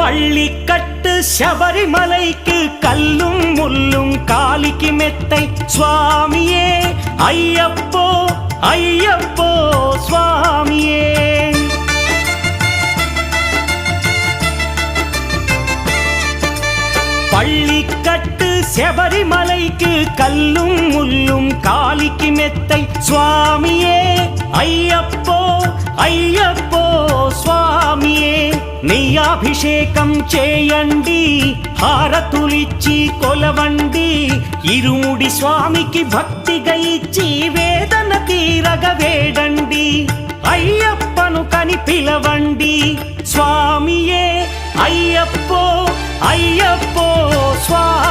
பள்ளிக்கட்டு சபரிமலைக்கு கல்லும் முள்ளும் காலிக்கு மெத்தை சுவாமியே ஐயப்போ ஐயப்போ சுவாமியே. பள்ளிக்கட்டு சபரிமலைக்கு கல்லும் முள்ளும் காலிக்கு மெத்தை சுவாமியே ஐயப்போ ஐயப்போ స్వామియే. నీ అభిషేకం చేయండి హారతులిచ్చి కొలవండి ఇరుముడి స్వామికి భక్తిగా ఇచ్చి వేదన తీరగ వేడండి అయ్యప్పను కని పిలవండి స్వామియే అయ్యప్పో అయ్యప్పో స్వామి.